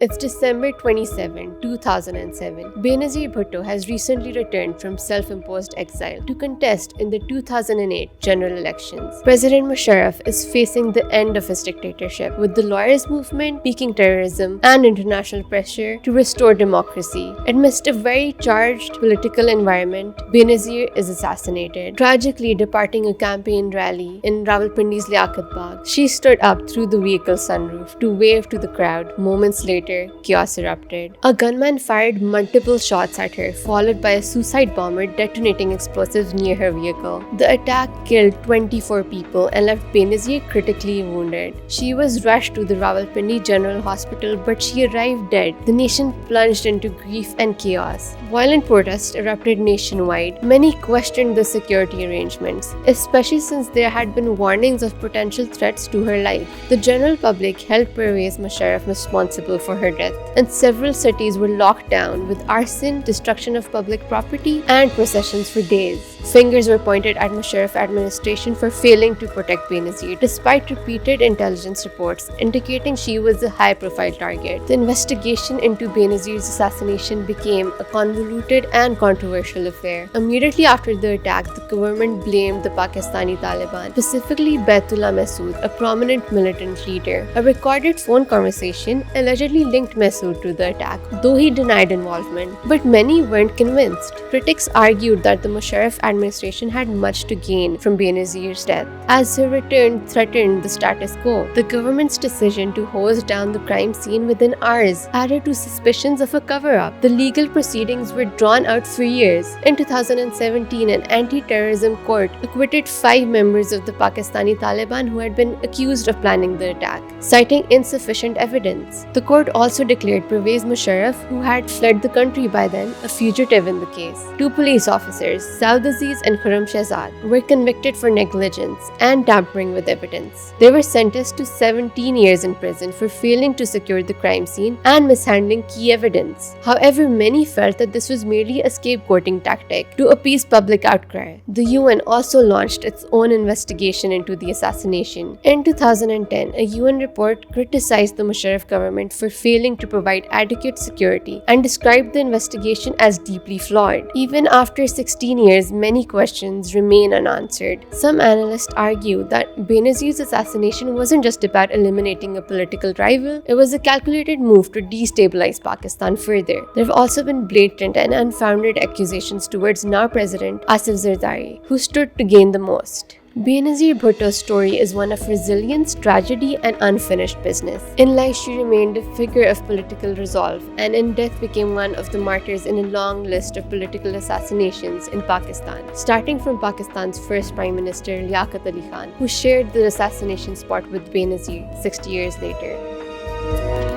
It's December 27, 2007. Benazir Bhutto has recently returned from self-imposed exile to contest in the 2008 general elections. President Musharraf is facing the end of his dictatorship, with the lawyers' movement peaking terrorism and international pressure to restore democracy. Amidst a very charged political environment, Benazir is assassinated, tragically departing a campaign rally in Rawalpindi's Liaquat Bagh. She stood up through the vehicle sunroof to wave to the crowd. Moments later, chaos erupted. A gunman fired multiple shots at her, followed by a suicide bomber detonating explosives near her vehicle. The attack killed 24 people and left Benazir critically wounded. She was rushed to the Rawalpindi General Hospital, but she arrived dead. The nation plunged into grief and chaos. Violent protests erupted nationwide. Many questioned the security arrangements, especially since there had been warnings of potential threats to her life. The general public held Pervez Musharraf responsible for her death, and several cities were locked down with arson, destruction of public property, and processions for days. Fingers were pointed at Musharraf administration for failing to protect Benazir, despite repeated intelligence reports indicating she was a high-profile target. The investigation into Benazir's assassination became a convoluted and controversial affair. Immediately after the attack, the government blamed the Pakistani Taliban, specifically Baitullah Masood, a prominent militant leader. A recorded phone conversation allegedly linked Masood to the attack, though he denied involvement. But many weren't convinced. Critics argued that the Musharraf administration had much to gain from Benazir's death, as her return threatened the status quo. The government's decision to hose down the crime scene within hours added to suspicions of a cover-up. The legal proceedings were drawn out for years. In 2017, an anti-terrorism court acquitted 5 members of the Pakistani Taliban who had been accused of planning the attack, citing insufficient evidence. The court also declared Pervez Musharraf, who had fled the country by then, a fugitive in the case. 2 police officers, Saud Aziz and Khurram Shehzad, were convicted for negligence and tampering with evidence. They were sentenced to 17 years in prison for failing to secure the crime scene and mishandling key evidence. However, many felt that this was merely a scapegoating tactic to appease public outcry. The UN also launched its own investigation into the assassination. In 2010, a UN report criticized the Musharraf government for failing to provide adequate security and described the investigation as deeply flawed. Even after 16 years, many questions remain unanswered. Some analysts argue that Benazir's assassination wasn't just about eliminating a political rival, it was a calculated move to destabilize Pakistan further. There have also been blatant and unfounded accusations towards now President Asaf who stood to gain the most. Benazir Bhutto's story is one of resilience, tragedy, and unfinished business. In life, she remained a figure of political resolve, and in death became one of the martyrs in a long list of political assassinations in Pakistan, starting from Pakistan's first Prime Minister Liaquat Khan, who shared the assassination spot with Benazir 60 years later.